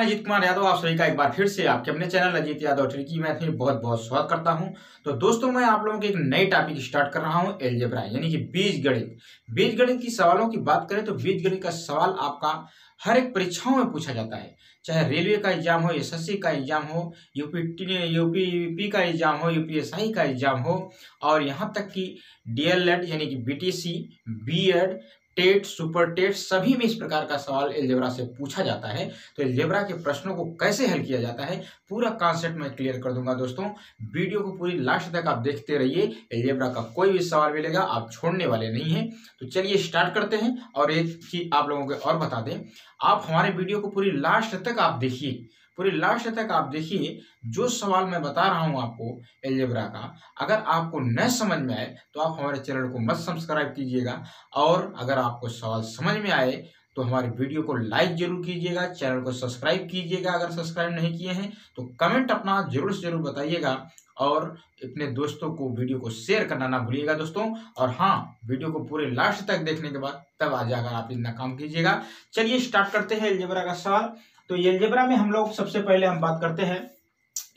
मैं अजीत कुमार यादव आप सभी का एक बार फिर से आपके अपने channel Ajit Yadav tricky math में बहुत बहुत स्वागत करता हूं। तो दोस्तों मैं आप लोगों के एक नई टॉपिक स्टार्ट कर रहा हूं, अलजेब्रा यानी कि बीजगणित। बीजगणित की सवालों की बात करें तो बीजगणित का सवाल आपका हर एक परीक्षाओं में पूछा जाता है, चाहे रेलवे का एग्जाम हो, एसएससी का एग्जाम हो, यूपी का एग्जाम हो, यूपीएसआई का एग्जाम हो, और यहाँ तक कि डीएलएड यानी कि BTC, BEd, TET, super TET सभी में इस प्रकार का सवाल अलजेब्रा से पूछा जाता है। तो अलजेब्रा के प्रश्नों को कैसे हल किया जाता है पूरा कॉन्सेप्ट मैं क्लियर कर दूंगा। दोस्तों वीडियो को पूरी लास्ट तक आप देखते रहिए, अलजेब्रा का कोई भी सवाल मिलेगा आप छोड़ने वाले नहीं हैं। तो चलिए स्टार्ट करते हैं। और एक चीज आप लोगों को और बता दें, आप हमारे वीडियो को पूरी लास्ट तक आप देखिए, पूरी लास्ट तक आप देखिए। जो सवाल मैं बता रहा हूं आपको अलजेब्रा का, अगर आपको न समझ में आए तो आप हमारे चैनल को मत सब्सक्राइब कीजिएगा, और अगर आपको सवाल समझ में आए तो हमारे वीडियो को लाइक जरूर कीजिएगा, चैनल को सब्सक्राइब कीजिएगा। अगर सब्सक्राइब नहीं किए हैं तो कमेंट अपना जरूर से जरूर बताइएगा, और अपने दोस्तों को वीडियो को शेयर करना ना भूलिएगा दोस्तों। और हाँ, वीडियो को पूरे लास्ट तक देखने के बाद तब आ जाकर आप इतना काम कीजिएगा। चलिए स्टार्ट करते हैं अलजेब्रा का सवाल। तो ये अलजेब्रा में हम लोग सबसे पहले हम बात करते हैं,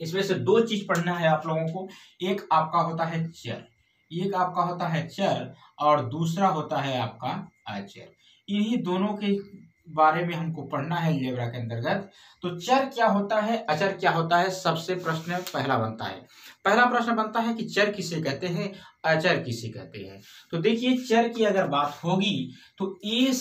इसमें से दो चीज पढ़ना है आप लोगों को। एक आपका होता है चर, एक आपका होता है चर, और दूसरा होता है आपका अचर। इन्हीं दोनों के बारे में हमको पढ़ना है अलजेब्रा के अंतर्गत। तो चर क्या होता है, अचर क्या होता है, सबसे प्रश्न पहला बनता है। पहला प्रश्न बनता है कि चर किसे कहते हैं, अचर किसे कहते हैं। तो देखिए चर की अगर बात होगी तो ए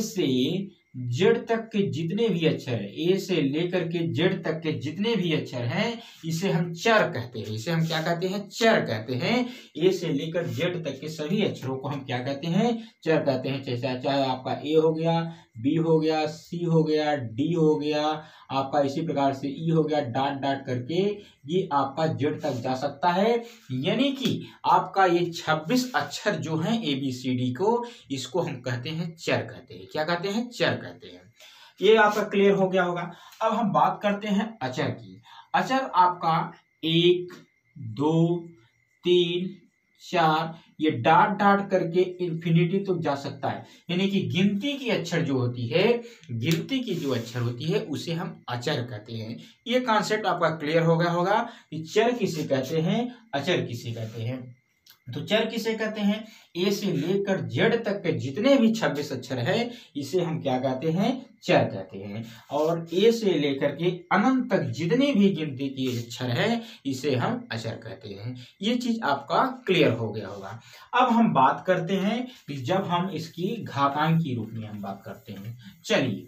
से जेड तक के जितने भी अक्षर है, ए से लेकर के जेड तक के जितने भी अक्षर हैं, इसे हम चर कहते हैं। इसे हम क्या कहते हैं, चर कहते हैं। ए से लेकर जेड तक के सभी अक्षरों को हम क्या कहते हैं, चर कहते हैं। चाहे आपका ए हो गया, बी हो गया, सी हो गया, डी हो गया, आपका इसी प्रकार से ई हो गया, डॉट डॉट करके ये आपका जेड तक जा सकता है। यानी कि आपका ये 26 अक्षर जो हैं ABCD को, इसको हम कहते हैं चर कहते हैं। क्या कहते हैं, चर कहते हैं। ये आपका क्लियर हो गया होगा। अब हम बात करते हैं अचर की। अचर आपका 1, 2, 3, 4 ये डॉट डॉट करके इन्फिनिटी तक जा सकता है। यानी कि गिनती की अक्षर जो होती है, गिनती की जो अक्षर होती है उसे हम अचर कहते हैं। ये कॉन्सेप्ट आपका क्लियर हो गया होगा कि चर किसे कहते हैं, अचर किसे कहते हैं। तो चर किसे कहते हैं, ए से लेकर जेड तक के जितने भी 26 अक्षर है इसे हम क्या कहते हैं, चर कहते हैं। और ए से लेकर के अनंत तक जितने भी गिनती के अक्षर है इसे हम अचर कहते हैं। ये चीज आपका क्लियर हो गया होगा। अब हम बात करते हैं कि जब हम इसकी घातांक की रूप में हम बात करते हैं। चलिए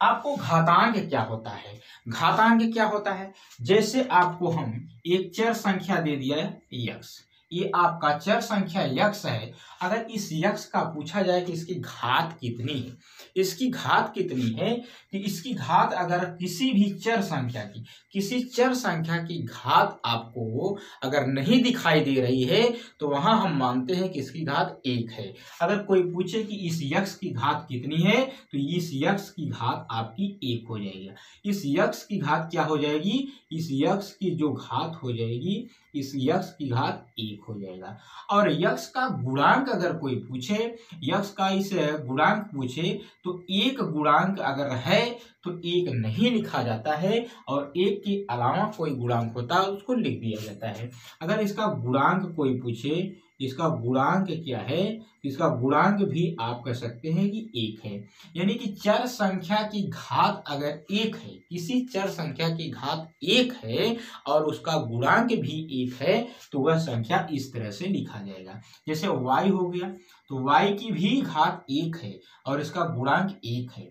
आपको घातांक क्या होता है, घातांक क्या होता है। जैसे आपको हम एक चर संख्या दे दिया है यक्स, ये आपका चर संख्या यक्स है। अगर इस यक्स का पूछा जाए कि इसकी घात कितनी है, इसकी घात कितनी है, कि इसकी घात अगर किसी भी चर संख्या की, किसी चर संख्या की घात आपको अगर नहीं दिखाई दे रही है तो वहां हम मानते हैं कि इसकी घात 1 है। अगर कोई पूछे कि इस यक्स की घात कितनी है तो इस यक्स की घात आपकी 1 हो जाएगी। इस यक्स की घात क्या हो जाएगी, इस यक्स की जो घात हो जाएगी, इस यक्स की घात 1 हो जाएगा। और यक्स का गुणांक अगर कोई पूछे, यक्स का इस गुणांक पूछे तो 1 गुणांक अगर है तो 1 नहीं लिखा जाता है, और 1 के अलावा कोई गुणांक होता है उसको लिख दिया जाता है। अगर इसका गुणांक कोई पूछे, इसका गुणांक क्या है, इसका गुणांक भी आप कह सकते हैं कि 1 है। यानी कि चर संख्या की घात अगर 1 है, किसी चर संख्या की घात 1 है और उसका गुणांक भी 1 है तो वह संख्या इस तरह से लिखा जाएगा। जैसे y हो गया तो y की भी घात 1 है और इसका गुणांक 1 है।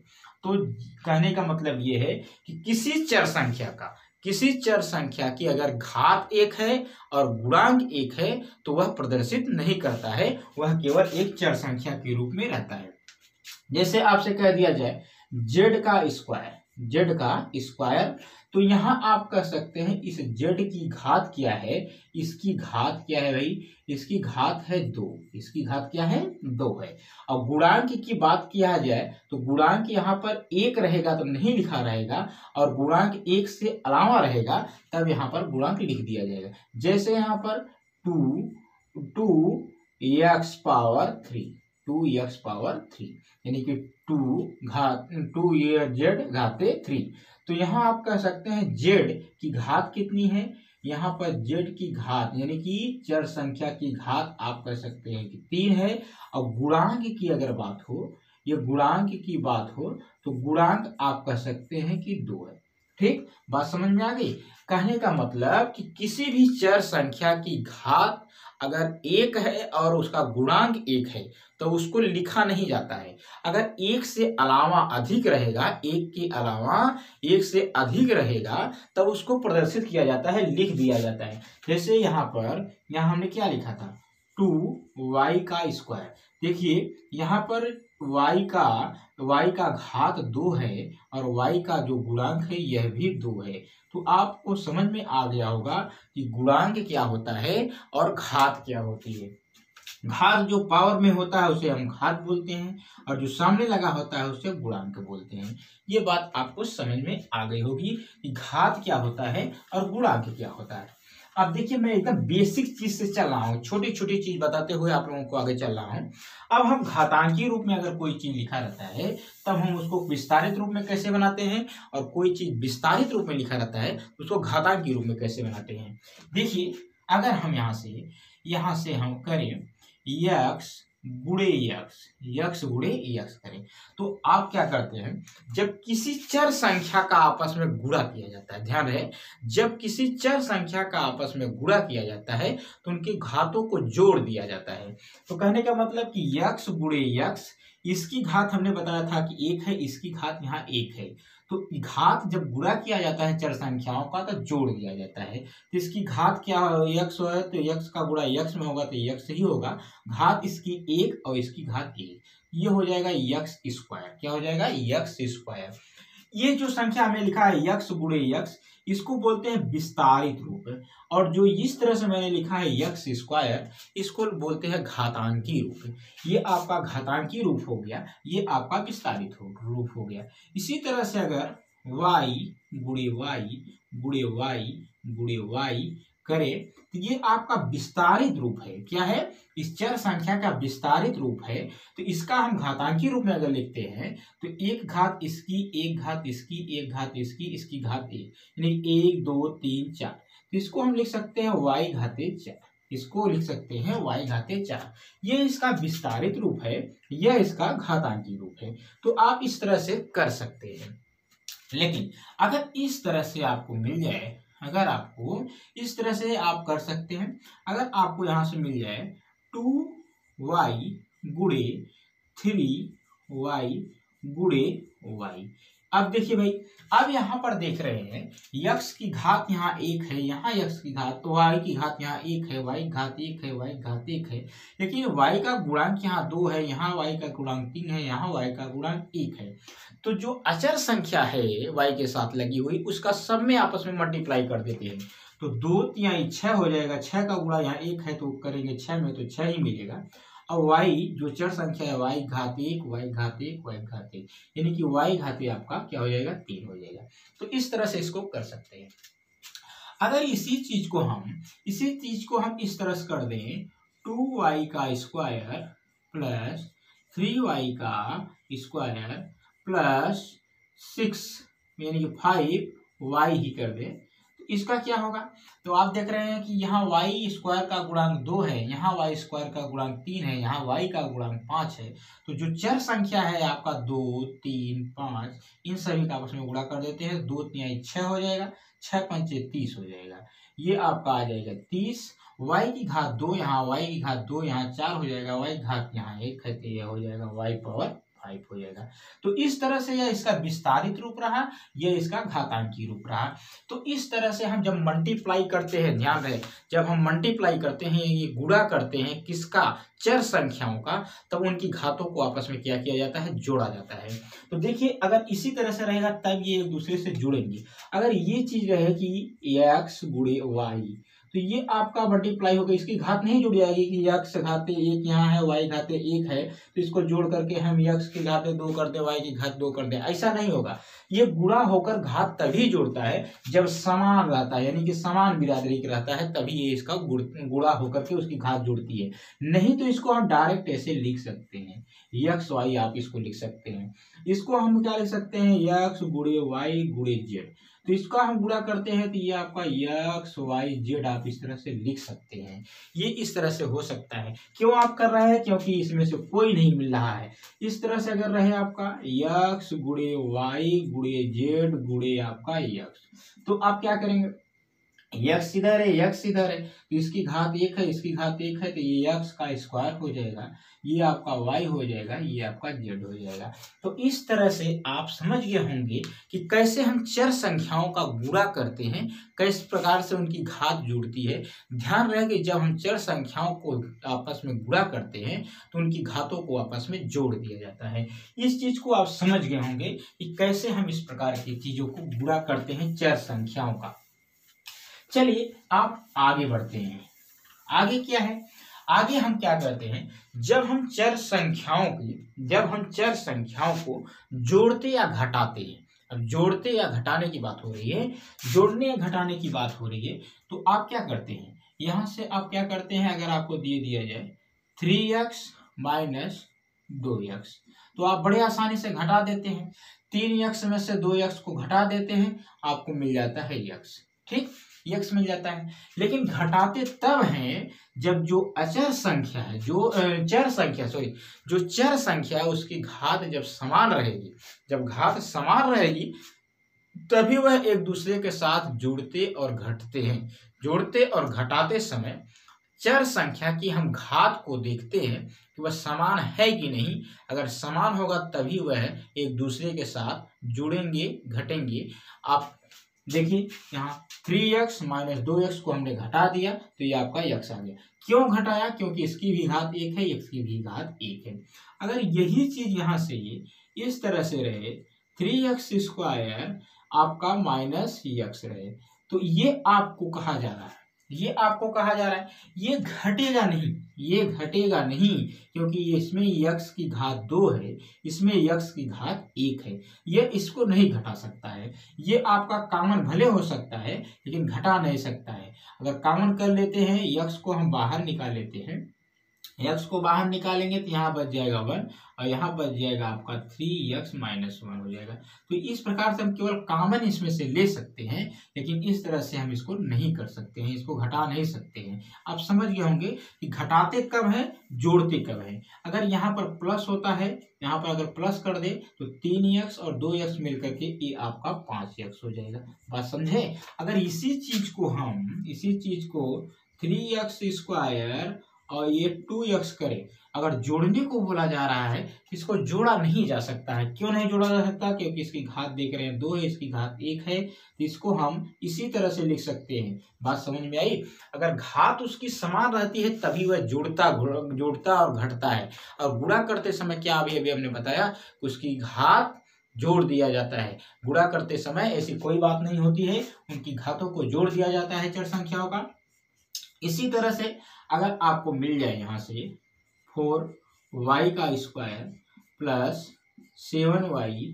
तो कहने का मतलब ये है कि किसी चर संख्या की अगर घात 1 है और गुणांक 1 है तो वह प्रदर्शित नहीं करता है, वह केवल एक चर संख्या के रूप में रहता है। जैसे आपसे कह दिया जाए जेड का स्क्वायर, तो यहाँ आप कह सकते हैं इस जेड की घात क्या है, इसकी घात क्या है भाई, इसकी घात है 2, इसकी घात क्या है 2 है। और गुणांक की बात किया जाए तो गुणांक यहाँ पर 1 रहेगा तो नहीं लिखा रहेगा, और गुणांक 1 से अलावा रहेगा तब यहाँ पर गुणांक लिख दिया जाएगा। जैसे यहाँ पर 2x पावर 3, 2x⁻3 यानी कि 2z घाते 3। तो यहाँ आप कह सकते हैं z की घात कितनी है, यहाँ पर z की घात यानी कि चर संख्या की घात आप कह सकते हैं कि 3 है। और गुणांक की अगर बात हो, ये गुणांक की बात हो तो गुणांक आप कह सकते हैं कि 2 है। ठीक, बात समझ में आ गई। कहने का मतलब कि किसी भी चर संख्या की घात अगर 1 है और उसका गुणांक 1 है तो उसको लिखा नहीं जाता है। अगर 1 से अलावा अधिक रहेगा, 1 के अलावा 1 से अधिक रहेगा तब उसको प्रदर्शित किया जाता है, लिख दिया जाता है। जैसे यहाँ हमने क्या लिखा था, 2y²। देखिए यहाँ पर y का घात 2 है और y का जो गुणांक है यह भी 2 है। तो आपको समझ में आ गया होगा कि गुणांक क्या होता है और घात क्या होती है। घात जो पावर में होता है उसे हम घात बोलते हैं और जो सामने लगा होता है उसे गुणांक बोलते हैं। ये बात आपको समझ में आ गई होगी कि घात क्या होता है और गुणांक क्या होता है। अब देखिए मैं एकदम बेसिक चीज से चल रहा हूँ, छोटी छोटी चीज बताते हुए आप लोगों को आगे चल रहा हूँ। अब हम घातांकीय रूप में अगर कोई चीज लिखा रहता है तब हम उसको विस्तारित रूप में कैसे बनाते हैं, और कोई चीज विस्तारित रूप में लिखा रहता है उसको घातांकीय रूप में कैसे बनाते हैं। देखिए अगर हम यहाँ से हम करें यक्स गुणे यक्स करें तो आप क्या करते हैं, जब किसी चर संख्या का आपस में गुणा किया जाता है, ध्यान रहे, जब किसी चर संख्या का आपस में गुणा किया जाता है तो उनके घातों को जोड़ दिया जाता है। तो कहने का मतलब कि यक्स गुणे यक्स, इसकी घात हमने बताया था कि 1 है, इसकी घात यहाँ 1 है। तो घात जब गुणा किया जाता है चर संख्याओं का तो जोड़ दिया जाता है। तो इसकी घात क्या यक्स है तो यक्स का गुणा यक्स में होगा तो यक्स ही होगा। घात इसकी 1 और इसकी घात 1, ये हो जाएगा x²। क्या हो जाएगा, x²। ये जो संख्या हमें लिखा है यक्स गुणे यक्स, इसको बोलते हैं विस्तारित रूप, और जो इस तरह से मैंने लिखा है x², इसको बोलते हैं घातांकी रूप। ये आपका घातांकी रूप हो गया, ये आपका विस्तारित रूप हो गया। इसी तरह से अगर y गुणे y करें तो ये आपका विस्तारित रूप है। क्या है, इस चर संख्या का विस्तारित रूप है। तो इसका हम घातांकी रूप में अगर लिखते हैं तो 1 घात इसकी, 1 घात इसकी, 1 घात इसकी, इसकी घात 1, यानी 1 2 3 4। तो इसको हम लिख सकते हैं y घाते 4, इसको लिख सकते हैं y घाते 4। ये इसका विस्तारित रूप है, यह इसका घातांकी रूप है। तो आप इस तरह से कर सकते हैं। लेकिन अगर इस तरह से आपको मिल जाए, अगर आपको इस तरह से आप कर सकते हैं, अगर आपको यहाँ से मिल जाए 2y गुणे 3y गुणे y। अब देखिए भाई, अब यहाँ पर देख रहे हैं यक्स की घात यहाँ 1 है, यहाँ यक्स की घात, तो y की घात यहाँ 1 है, y घात 1 है, y घात 1 है। लेकिन y का गुणांक यहाँ 2 है, यहाँ y का गुणांक 3 है, यहाँ y का गुणांक 1 है। तो जो अचर संख्या है y के साथ लगी हुई उसका सब में आपस में मल्टीप्लाई कर देते हैं। तो 2 3 6 हो जाएगा, 6 का गुणा यहाँ 1 है तो करेंगे 6 में तो 6 ही मिलेगा। और y जो चर संख्या है y घात 1 y घात 1 y घात 1, यानी कि y घाते आपका क्या हो जाएगा, 3 हो जाएगा। तो इस तरह से इसको कर सकते हैं। अगर इसी चीज को हम इस तरह से कर दें, 2y² प्लस 3y² प्लस 6 यानी कि 5y ही कर दें, तो इसका क्या होगा। तो आप देख रहे हैं कि यहाँ y² का गुणांक 2 है, यहाँ y² का गुणांक 3 है, यहाँ y का गुणांक 5 है। तो जो चर संख्या है आपका 2 3 5, इन सभी का आपस में गुणा कर देते हैं। 2 3 6 हो जाएगा, 6 5 30 हो जाएगा। ये आपका आ जाएगा 30। y की घात 2 यहाँ, y की घात 2 यहाँ 4 हो जाएगा, y घात यहाँ 1 है तो यह हो जाएगा y⁻5 हो जाएगा। तो इस तरह से यह इसका विस्तारित रूप रहा, यह इसका घातांकी रूप रहा। तो इस तरह से हम जब मल्टीप्लाई करते हैं, ध्यान रहे, जब हम मल्टीप्लाई करते हैं, ये गुणा करते हैं किसका, चर संख्याओं का, तब उनकी घातों को आपस में क्या किया जाता है, जोड़ा जाता है। तो देखिए अगर इसी तरह से रहेगा तब ये एक दूसरे से जुड़ेंगे। अगर ये चीज रहे कि x गुणे y, तो ये आपका मल्टीप्लाई होगा, इसकी घात नहीं जुड़ जाएगी कि यक्स घाते 1 यहाँ है, वाई घाते 1 है, तो इसको जोड़ करके हम यक्स की घाते 2 कर दे, वाई की घात 2 कर दे, ऐसा नहीं होगा। ये गुणा होकर घात तभी जोड़ता है जब समान रहता है, यानी कि समान बिरादरी का रहता है, तभी ये इसका गुणा होकर के उसकी घात जुड़ती है। नहीं तो इसको हम डायरेक्ट ऐसे लिख सकते हैं, यक्स वाई आप इसको लिख सकते हैं। इसको हम क्या लिख सकते हैं, यक्स गुणे वाई गुणे जेड। तो इसका हम गुणा करते हैं तो ये आपका यक्स वाई जेड आप इस तरह से लिख सकते हैं। ये इस तरह से हो सकता है। क्यों आप कर रहे हैं, क्योंकि इसमें से कोई नहीं मिल रहा है। इस तरह से अगर रहे आपका यक्स गुणे वाई गुणे जेड गुणे आपका यक्स, तो आप क्या करेंगे, यक्स इधर है, यक्स इधर है, तो इसकी घात 1 है, इसकी घात 1 है, तो ये यक्स का स्क्वायर हो जाएगा, ये आपका y हो जाएगा, ये आपका z हो जाएगा। तो इस तरह से आप समझ गए होंगे कि कैसे हम चर संख्याओं का गुणा करते हैं, किस प्रकार से उनकी घात जुड़ती है। ध्यान रहे कि जब हम चर संख्याओं को आपस में गुणा करते हैं तो उनकी घातों को आपस में जोड़ दिया जाता है। इस चीज को आप समझ गए होंगे कि कैसे हम इस प्रकार की चीजों को गुणा करते हैं चर संख्याओं का। चलिए आप आगे बढ़ते हैं। आगे क्या है, आगे हम क्या करते हैं, जब हम चर संख्याओं को जोड़ते या घटाते हैं, अब जोड़ते या घटाने की बात हो रही है, जोड़ने या घटाने की बात हो रही है, तो आप क्या करते हैं, यहां से आप क्या करते हैं, अगर आपको दे दिया जाए 3x माइनस 2x, तो आप बड़े आसानी से घटा देते हैं। 3x में से 2x को घटा देते हैं, आपको मिल जाता है x, ठीक, यक्स मिल जाता है। लेकिन घटाते तब हैं जब जो अचर संख्या है, जो चर संख्या है उसकी घात जब समान रहेगी, जब घात समान रहेगी तभी वह एक दूसरे के साथ जुड़ते और घटते हैं। जोड़ते और घटाते समय चर संख्या की हम घात को देखते हैं कि वह समान है कि नहीं। अगर समान होगा तभी वह एक दूसरे के साथ जुड़ेंगे, घटेंगे। आप देखिए यहाँ 3x माइनस 2x को हमने घटा दिया तो ये आपका x आ गया। क्यों घटाया, क्योंकि इसकी भी घात 1 है, x की भी घात 1 है। अगर यही चीज यहाँ से ये इस तरह से रहे, 3x स्क्वायर आपका माइनस x रहे, तो ये आपको कहा जा रहा है, ये घटेगा नहीं, ये घटेगा नहीं, क्योंकि इसमें यक्स की घात 2 है, इसमें यक्स की घात 1 है, ये इसको नहीं घटा सकता है। ये आपका कॉमन भले हो सकता है लेकिन घटा नहीं सकता है। अगर कॉमन कर लेते हैं, यक्स को हम बाहर निकाल लेते हैं, यक्स को बाहर निकालेंगे तो यहाँ बच जाएगा 1 और यहाँ बच जाएगा आपका 3x माइनस 1 हो जाएगा। तो इस प्रकार से हम केवल कॉमन इसमें से ले सकते हैं, लेकिन इस तरह से हम इसको नहीं कर सकते हैं, इसको घटा नहीं सकते हैं। आप समझ गए होंगे कि घटाते कब है, जोड़ते कब है। अगर यहाँ पर प्लस होता है, यहाँ पर अगर प्लस कर दे तो 3x और 2x मिलकर के ये आपका 5x हो जाएगा। बात समझे। अगर इसी चीज को 3x स्क्वायर और ये 2x करें, अगर जोड़ने को बोला जा रहा है, इसको जोड़ा नहीं जा सकता है। क्यों नहीं जोड़ा जा सकता, क्योंकि इसकी घात देख रहे हैं 2 है, इसकी घात 1 है, तो इसको हम इसी तरह से लिख सकते हैं। बात समझ में आई। अगर घात उसकी समान रहती है तभी वह जोड़ता और घटता है, और गुणा करते समय क्या अभी हमने बताया, उसकी घात जोड़ दिया जाता है। गुणा करते समय ऐसी कोई बात नहीं होती है, उनकी घातों को जोड़ दिया जाता है चर संख्याओं का। इसी तरह से अगर आपको मिल जाए यहाँ से 4y का square plus 7y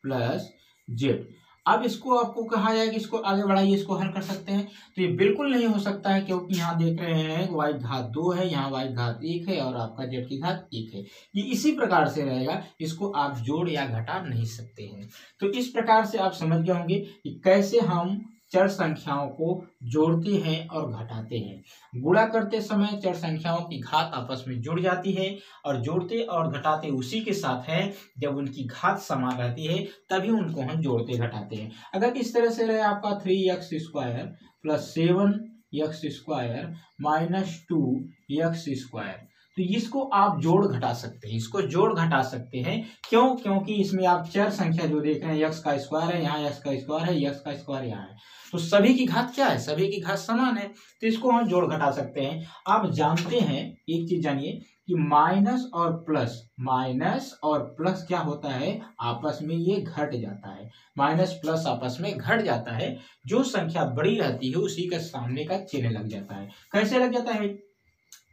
plus Z, अब इसको आपको कहा जाए कि इसको आगे बढ़ाइए, इसको हल कर सकते हैं, तो ये बिल्कुल नहीं हो सकता है, क्योंकि यहाँ देख रहे हैं y घात 2 है, यहाँ y घात 1 है और आपका z की घात 1 है। ये इसी प्रकार से रहेगा, इसको आप जोड़ या घटा नहीं सकते हैं। तो इस प्रकार से आप समझ गए होंगे कि कैसे हम चर संख्याओं को जोड़ते हैं और घटाते हैं। गुणा करते समय चर संख्याओं की घात आपस में जुड़ जाती है, और जोड़ते और घटाते उसी के साथ है जब उनकी घात समान रहती है, तभी उनको हम जोड़ते घटाते हैं। अगर इस तरह से रहे आपका 3x square plus 7x square minus 2x square, तो इसको आप जोड़ घटा सकते हैं, इसको जोड़ घटा सकते हैं। क्यों, क्योंकि इसमें आप चर संख्या जो देख रहे हैं, x का स्क्वायर है, यहाँ x का स्क्वायर है, x का स्क्वायर यहाँ है, तो सभी की घात क्या है, सभी की घात समान है, तो इसको हम जोड़ घटा सकते हैं। आप जानते हैं, एक चीज जानिए कि माइनस और प्लस क्या होता है, आपस में ये घट जाता है। माइनस प्लस आपस में घट जाता है। जो संख्या बड़ी रहती है उसी के सामने का चिन्ह लग जाता है। कैसे लग जाता है?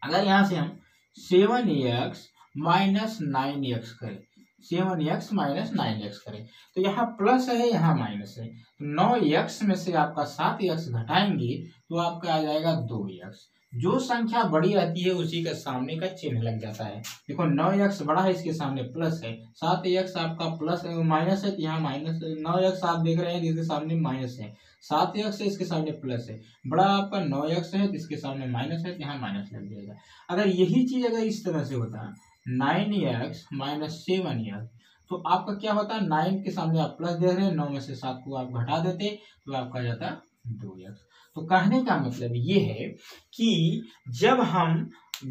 अगर यहाँ से हम 7x माइनस 9x करें, 7x माइनस 9x करें, तो यहाँ प्लस है, यहाँ माइनस है। 9x में से आपका 7x घटाएंगे तो आपका आ जाएगा 2x। जो संख्या बड़ी रहती है उसी के सामने का चिन्ह लग जाता है। देखो 9x बड़ा है, इसके सामने प्लस है। 7x आपका प्लस माइनस है, तो यहाँ माइनस है। 9x आप देख रहे हैं जिसके सामने माइनस है। 7x है, इसके सामने प्लस है। बड़ा आपका 9x है, जिसके सामने माइनस है, तो यहाँ माइनस लग जाएगा। अगर यही चीज अगर इस तरह से होता 9x माइनस 7x, तो आपका क्या होता है, 9 के सामने आप प्लस दे रहे हैं, 9 में से 7 को आप घटा देते तो आपका आ जाता 2x। तो कहने का मतलब ये है कि जब हम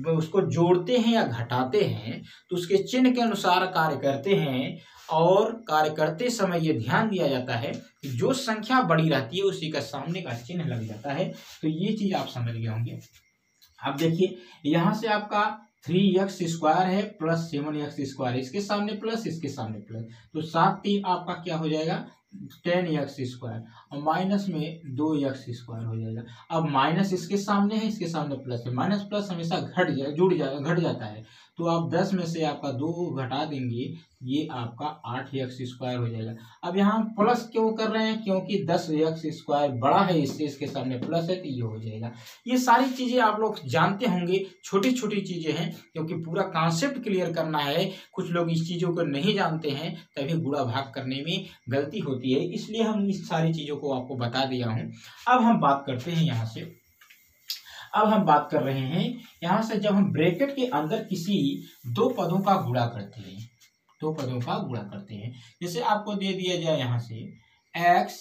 उसको जोड़ते हैं या घटाते हैं तो उसके चिन्ह के अनुसार कार्य करते हैं, और कार्य करते समय ये ध्यान दिया जाता है कि जो संख्या बड़ी रहती है उसी का सामने का चिन्ह लग जाता है। तो ये चीज आप समझ गए होंगे। अब देखिए यहाँ से आपका 3x² है प्लस 7x², इसके सामने प्लस, इसके सामने प्लस, तो 7 3 आपका क्या हो जाएगा 10x² और माइनस में 2x² हो जाएगा। अब माइनस इसके सामने है, इसके सामने प्लस है। माइनस प्लस हमेशा घट जाता है। तो आप 10 में से आपका 2 घटा देंगे, ये आपका 8x² हो जाएगा। अब यहाँ हम प्लस क्यों कर रहे हैं, क्योंकि 10x² बड़ा है इससे, इसके सामने प्लस है, तो ये हो जाएगा। ये सारी चीजें आप लोग जानते होंगे, छोटी छोटी चीजें हैं, क्योंकि पूरा कॉन्सेप्ट क्लियर करना है। कुछ लोग इस चीजों को नहीं जानते हैं, तभी गुणा भाग करने में गलती होती है, इसलिए हम इस सारी चीजों को आपको बता दिया हूँ। अब हम बात करते हैं यहाँ से, अब हम बात कर रहे हैं यहाँ से, जब हम ब्रैकेट के अंदर किसी दो पदों का गुणा करते हैं, दो पदों का गुणा करते हैं, जैसे आपको दे दिया जाए यहाँ से x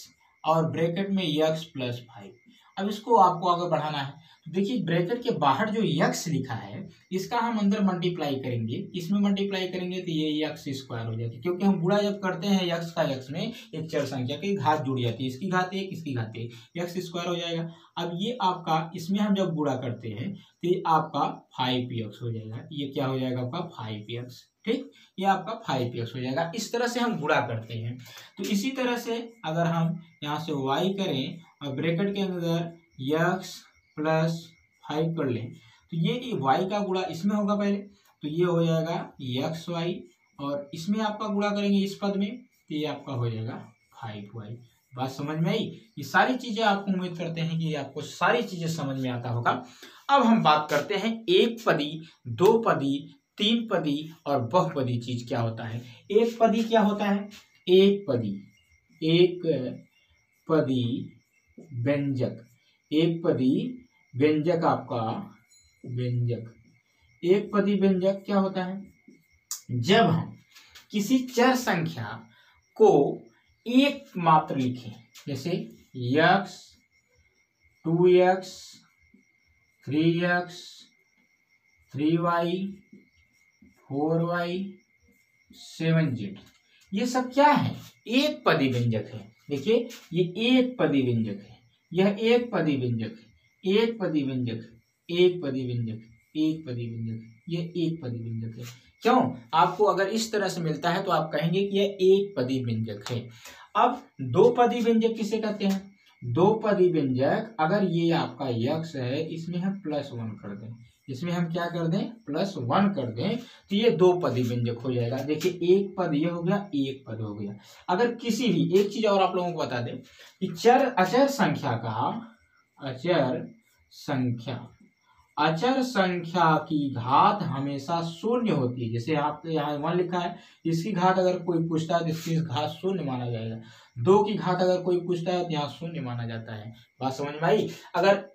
और ब्रैकेट में x प्लस 5। अब इसको आपको आगे बढ़ाना है, तो देखिए ब्रैकेट के बाहर जो x लिखा है इसका हम अंदर मल्टीप्लाई करेंगे, इसमें मल्टीप्लाई करेंगे तो ये x² हो जाती है, क्योंकि हम गुणा जब करते हैं x का x में एक चर संख्या की घात जुड़ जाती है, इसकी घात 1, इसकी घात 1, x² हो जाएगा। अब ये आपका इसमें हम जब गुणा करते हैं तो ये आपका 5x हो जाएगा, ये क्या हो जाएगा आपका 5x, ठीक, ये आपका 5x हो जाएगा। इस तरह से हम गुणा करते हैं। तो इसी तरह से अगर हम यहाँ से y करें और ब्रैकेट के अंदर x प्लस 5 कर लें, तो ये y का गुणा इसमें होगा पहले, तो ये हो जाएगा xy, और इसमें आपका गुणा करेंगे इस पद में, तो ये आपका हो जाएगा 5y। बात समझ में आई? ये सारी चीजें आपको उम्मीद करते हैं कि आपको सारी चीजें समझ में आता होगा। अब हम बात करते हैं एक पदी, दो पदी, तीन पदी और बहुपदी चीज क्या होता है। एक पदी क्या होता है, एक पदी व्यंजक, एक पदी व्यंजक आपका व्यंजक, एक पदी व्यंजक क्या होता है, जब हम किसी चर संख्या को एक मात्र लिखें, जैसे x 2x 3x 3y 4y 7z, ये सब क्या है, एक पदी व्यंजक है। देखिए ये एक पदी व्यंजक है, यह एक पदी व्यंजक है, एक पदी व्यंजक, एक पदी व्यंजक, एक पदी व्यंजक, ये एक पदी व्यंजक है। क्यों? आपको अगर इस तरह से मिलता है तो आप कहेंगे कि यह एक पदी व्यंजक है। अब दो पदी व्यंजक किसे कहते हैं, दो पदी व्यंजक अगर ये आपका x है, इसमें हम +1 कर दें, इसमें हम क्या कर दें +1 कर दें, तो ये दो पदी व्यंजक हो जाएगा। देखिए एक पद ये हो गया, एक पद हो गया। अगर किसी भी एक चीज और आप लोगों को बता दें कि अचर संख्या की घात हमेशा शून्य होती है। जैसे आप यहाँ 1 लिखा है, इसकी घात अगर कोई पूछता है तो इसकी घात शून्य माना जाएगा। 2 की घात अगर कोई पूछता है तो यहाँ शून्य माना जाता है। बात समझ में आई? अगर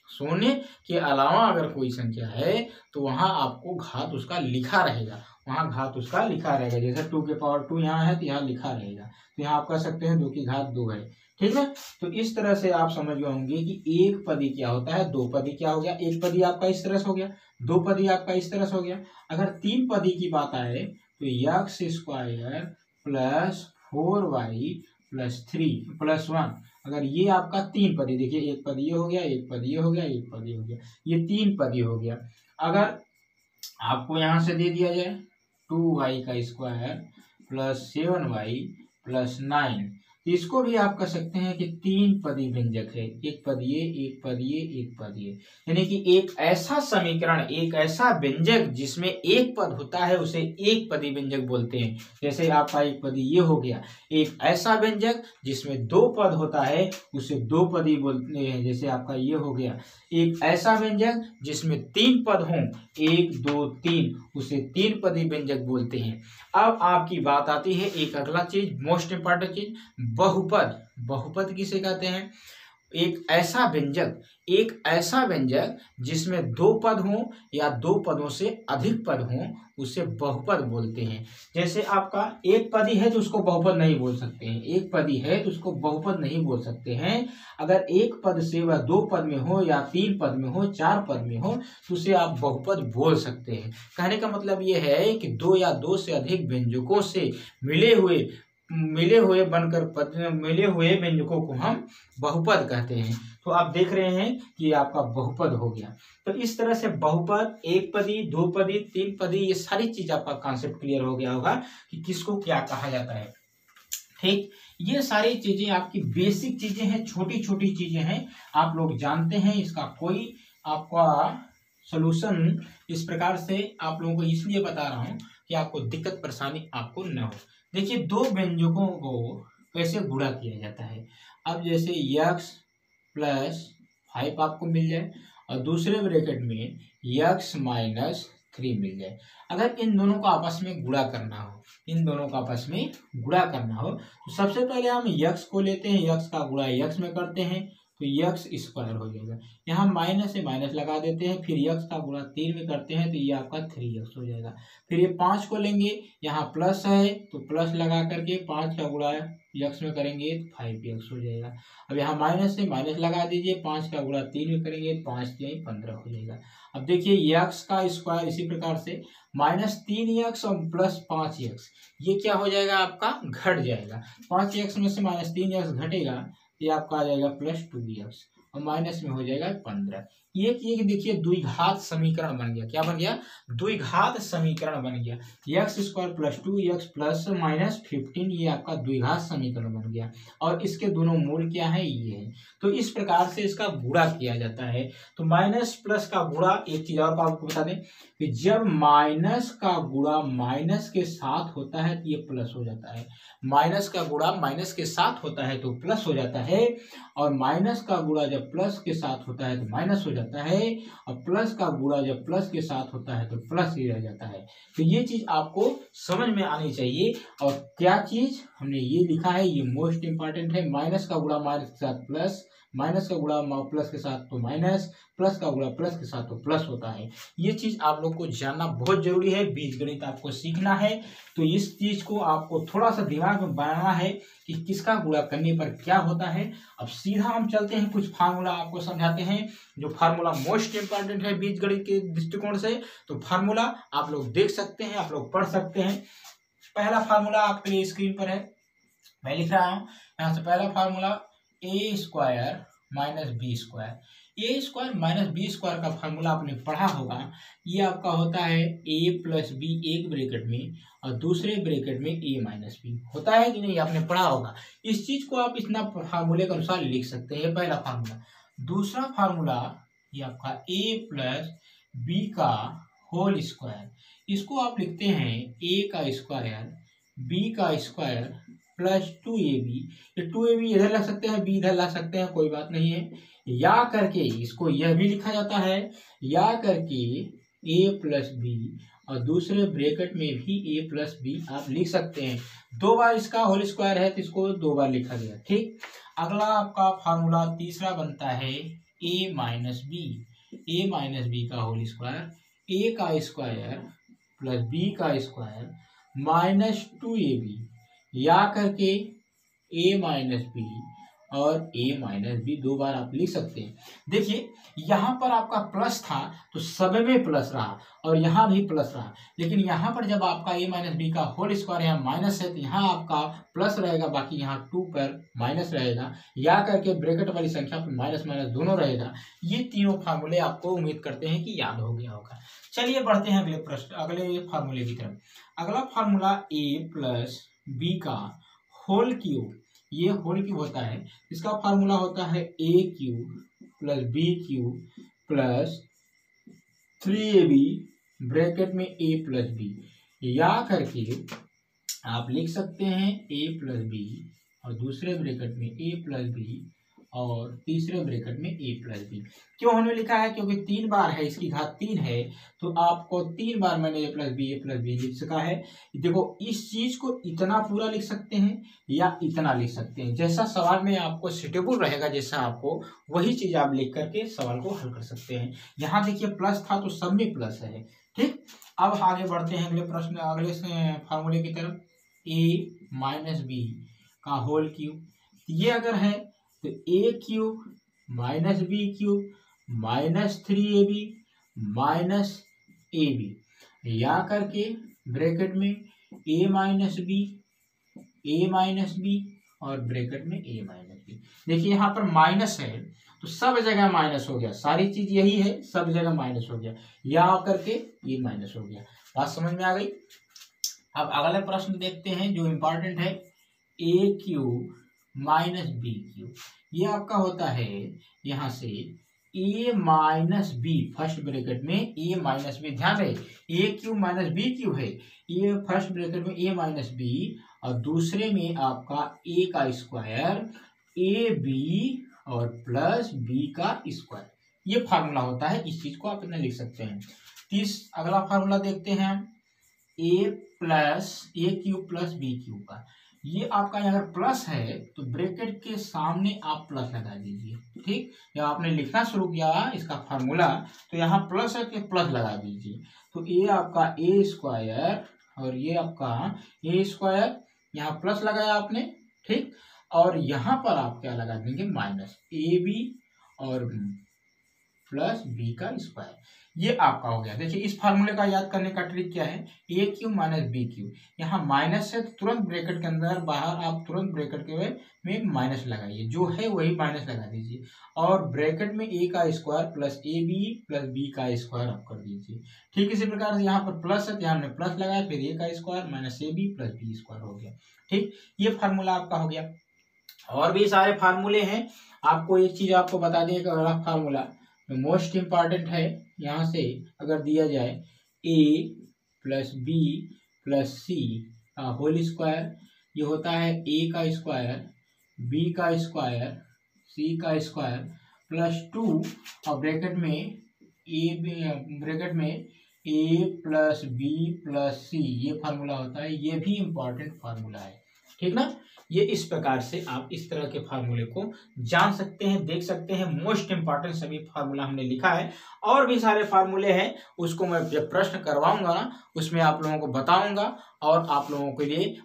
शून्य के अलावा अगर कोई संख्या है तो वहां आपको घात उसका लिखा रहेगा, वहां घात उसका लिखा रहेगा। जैसे 2 के पावर 2 यहाँ है तो यहाँ लिखा रहेगा, तो यहाँ आप कह सकते हैं 2 की घात 2 है, ठीक है। तो इस तरह से आप समझ गए होंगे कि एक पदी क्या होता है, दो पदी क्या हो गया, एक पदी आपका इस तरह से हो गया, दो पदी आपका इस तरह से हो गया। अगर तीन पदी की बात आए तो x² plus 4y plus 3 plus 1, अगर ये आपका तीन पदी, देखिए एक पद ये हो गया, एक पद ये हो गया, एक पद ये हो गया, ये तीन पदी हो गया। अगर आपको यहाँ से दे दिया जाए 2y का स्क्वायर प्लस 7y प्लस 9, तो इसको भी आप कह सकते हैं कि 3 पदी व्यंजक है, एक पद ये, एक पद ये, एक पद ये, यानी कि एक ऐसा समीकरण, एक ऐसा व्यंजक जिसमें एक पद होता है उसे एक पदी व्यंजक बोलते हैं। जैसे आपका एक पदी ये हो गया। एक ऐसा व्यंजक जिसमें 2 पद होता है उसे 2 पदी बोलते हैं। जैसे आपका ये हो गया। एक ऐसा व्यंजक जिसमें 3 पद हों, 1 2 3, उसे 3 पदी व्यंजक बोलते हैं। अब आपकी बात आती है एक अगला चीज, मोस्ट इंपॉर्टेंट चीज, बहुपद। बहुपद किसे कहते हैं? एक ऐसा व्यंजक जिसमें 2 पद हों या 2 पदों से अधिक पद हों उसे बहुपद बोलते हैं। जैसे आपका एक पदी है तो उसको बहुपद नहीं बोल सकते हैं, एक पदी है तो उसको बहुपद नहीं बोल सकते हैं। अगर एक पद से वह 2 पद में हो या 3 पद में हो, 4 पद में हो, तो उसे आप बहुपद बोल सकते हैं। कहने का मतलब ये है कि 2 या 2 से अधिक व्यंजकों से मिले हुए व्यंजकों को हम बहुपद कहते हैं। तो आप देख रहे हैं कि आपका बहुपद हो गया। तो इस तरह से बहुपद, एक पदी, 2 पदी, 3 पदी, ये सारी चीज आपका कॉन्सेप्ट क्लियर हो गया होगा कि किसको क्या कहा जाता है। ठीक, ये सारी चीजें आपकी बेसिक चीजें हैं, छोटी छोटी चीजें हैं, आप लोग जानते हैं। इसका कोई आपका सोल्यूशन इस प्रकार से आप लोगों को इसलिए बता रहा हूँ कि आपको दिक्कत परेशानी आपको न हो। देखिए, 2 व्यंजकों को कैसे गुणा किया जाता है। अब जैसे x प्लस 5 आपको मिल जाए और दूसरे ब्रैकेट में x माइनस 3 मिल जाए। अगर इन दोनों को आपस में गुणा करना हो, तो सबसे पहले हम x को लेते हैं, x का गुणा x में करते हैं तो x स्क्वायर हो जाएगा। यहाँ माइनस से माइनस लगा देते हैं, फिर x का गुणा 3 में करते हैं तो ये आपका 3x हो जाएगा। फिर ये 5 को लेंगे, यहाँ प्लस है तो प्लस लगा करके 5 का गुणा x में करेंगे तो 5x हो जाएगा। अब यहाँ माइनस से माइनस लगा दीजिए, 5 का गुणा 3 में करेंगे तो 5 3 15 हो जाएगा। अब देखिए x का स्क्वायर इसी प्रकार से -3x और प्लस 5x, ये क्या हो जाएगा आपका घट जाएगा। 5x में से -3x घटेगा, ये आपका आ जाएगा +2x और माइनस में हो जाएगा 15। ये देखिए द्विघात समीकरण बन गया। क्या बन गया? द्विघात समीकरण बन गया। x square plus 2x plus minus 15, ये आपका द्विघात समीकरण बन गया। और इसके दोनों मूल क्या है? ये है। तो इस प्रकार से इसका गुणा किया जाता है। तो माइनस प्लस का गुणा, एक चीज और आपको बता दें कि जब माइनस का गुणा माइनस के साथ होता है तो ये प्लस हो जाता है। माइनस का गुणा माइनस के साथ होता है तो प्लस हो जाता है, और माइनस का गुणा जब प्लस के साथ होता है तो माइनस हो जाता है, और प्लस का गुणा जब प्लस के साथ होता है तो प्लस ही रह जाता है। तो ये चीज आपको समझ में आनी चाहिए। और क्या चीज हमने ये लिखा है, ये मोस्ट इंपॉर्टेंट है। माइनस का गुणा माइनस के साथ प्लस, माइनस का गुणा प्लस के साथ तो माइनस, प्लस का गुणा प्लस के साथ तो प्लस होता है। ये चीज आप लोग को जानना बहुत जरूरी है। बीजगणित आपको सीखना है तो इस चीज को आपको थोड़ा सा दिमाग में बनाना है कि किसका गुणा करने पर क्या होता है। अब सीधा हम चलते हैं, कुछ फार्मूला आपको समझाते हैं, जो फार्मूला मोस्ट इंपॉर्टेंट है बीजगणित के दृष्टिकोण से। तो फार्मूला आप लोग देख सकते हैं, आप लोग पढ़ सकते हैं। पहला फार्मूला आपके लिए स्क्रीन पर है, मैं लिख रहा हूँ यहाँ से। पहला फार्मूला ए स्क्वायर माइनस बी स्क्वायर। ए स्क्वायर माइनस बी स्क्वायर का फार्मूला आपने पढ़ा होगा। ये आपका होता है ए प्लस बी एक ब्रैकेट में और दूसरे ब्रैकेट में ए माइनस बी, होता है कि नहीं? आपने पढ़ा होगा। इस चीज को आप इतना फार्मूले के अनुसार लिख सकते हैं, पहला फार्मूला। दूसरा फार्मूला ये आपका ए प्लस बी का होल स्क्वायर, इसको आप लिखते हैं ए का स्क्वायर बी का स्क्वायर प्लस 2ab। ये 2ab इधर ला सकते हैं, बी इधर ला सकते हैं, कोई बात नहीं है। या करके इसको यह भी लिखा जाता है, या करके a प्लस बी और दूसरे ब्रैकेट में भी a प्लस बी आप लिख सकते हैं। 2 बार इसका होल स्क्वायर है तो इसको 2 बार लिखा गया। ठीक, अगला आपका फार्मूला तीसरा बनता है a माइनस बी का होल स्क्वायर, a का स्क्वायर प्लस b का स्क्वायर माइनस 2ab, या करके a माइनस बी और a माइनस बी 2 बार आप लिख सकते हैं। देखिए यहाँ पर आपका प्लस था तो सब में प्लस रहा और यहाँ भी प्लस रहा, लेकिन यहाँ पर जब आपका a माइनस बी का होल स्क्वायर यहाँ माइनस है तो यहाँ आपका प्लस रहेगा, बाकी यहाँ 2 पर माइनस रहेगा, या करके ब्रैकेट वाली संख्या पर माइनस माइनस दोनों रहेगा। ये तीनों फार्मूले आपको उम्मीद करते हैं कि याद हो गया होगा। चलिए बढ़ते हैं अगले प्रश्न, अगले फार्मूले की तरफ। अगला फार्मूला a प्लस बी का होल क्यूब, ये होल क्यूब होता है, इसका फार्मूला होता है a cube plus B cube plus 3ab bracket में a प्लस बी, या करके आप लिख सकते हैं a प्लस बी और दूसरे ब्रैकेट में a प्लस बी और तीसरे ब्रैकेट में a प्लस बी। क्यों हमने लिखा है? क्योंकि 3 बार है, इसकी घात 3 है, तो आपको 3 बार मैंने a प्लस बी लिख सका है। देखो इस चीज को इतना पूरा लिख सकते हैं या इतना लिख सकते हैं, जैसा सवाल में आपको सुटेबल रहेगा, जैसा आपको वही चीज आप लिख करके सवाल को हल कर सकते हैं। यहाँ देखिए प्लस था तो सब में प्लस है। ठीक, अब आगे बढ़ते हैं अगले प्रश्न, अगले फार्मूले की तरफ। a माइनस बी का होल क्यूब, ये अगर है तो a cube minus B cube minus 3ab minus A B, या करके ब्रैकेट में a माइनस बी और ब्रैकेट में a माइनस बी। देखिए यहाँ पर माइनस है तो सब जगह माइनस हो गया, सारी चीज यही है, सब जगह माइनस हो गया, या करके ये माइनस हो गया। बात समझ में आ गई? अब अगला प्रश्न देखते हैं जो इम्पोर्टेंट है, a cube minus B cube, ये आपका होता है यहाँ से a minus B, first bracket में a माइनस बी, ध्यान रहे a cube minus B cube है, ये फर्स्ट ब्रैकेट में a माइनस बी और दूसरे में आपका a का स्क्वायर ए बी और प्लस बी का स्क्वायर, ये फार्मूला होता है। इस चीज को आप इतना लिख सकते हैं। अगला फार्मूला देखते हैं हम, ए क्यूब प्लस बी क्यूब का, ये आपका अगर प्लस है तो ब्रैकेट के सामने आप प्लस लगा दीजिए। ठीक, जब आपने लिखना शुरू किया इसका फार्मूला तो यहाँ प्लस है तो प्लस लगा दीजिए, तो ये आपका ए स्क्वायर और ये आपका ए स्क्वायर, यहाँ प्लस लगाया आपने। ठीक, और यहाँ पर आप क्या लगा देंगे, माइनस ए बी और प्लस बी का स्क्वायर, ये आपका हो गया। देखिए इस फार्मूले का याद करने का ट्रिक क्या है, ए क्यूब माइनस बी क्यूब, यहाँ माइनस है तो तुरंत ब्रैकेट के अंदर बाहर आप तुरंत ब्रैकेट के में माइनस लगाइए, जो है वही माइनस लगा दीजिए, और ब्रैकेट में ए का square plus A B plus B का स्क्वायर आप कर दीजिए। ठीक, इसी प्रकार से यहाँ पर प्लस है तो यहाँ हमने प्लस लगाया, फिर ए का square minus A B plus B square हो गया। ठीक, ये फार्मूला आपका हो गया। और भी सारे फार्मूले हैं, आपको एक चीज आपको बता दें, अगला फार्मूला मोस्ट इम्पॉर्टेंट है, यहाँ से अगर दिया जाए a प्लस बी प्लस सी का होल स्क्वायर, ये होता है a का स्क्वायर b का स्क्वायर c का स्क्वायर प्लस 2 और ब्रैकेट में a प्लस बी प्लस सी, ये फार्मूला होता है। ये भी इम्पॉर्टेंट फार्मूला है। ठीक ना, ये इस प्रकार से आप इस तरह के फार्मूले को जान सकते हैं, देख सकते हैं। मोस्ट इंपॉर्टेंट सभी फार्मूला हमने लिखा है, और भी सारे फार्मूले हैं, उसको मैं जब प्रश्न करवाऊंगा ना उसमें आप लोगों को बताऊंगा और आप लोगों के लिए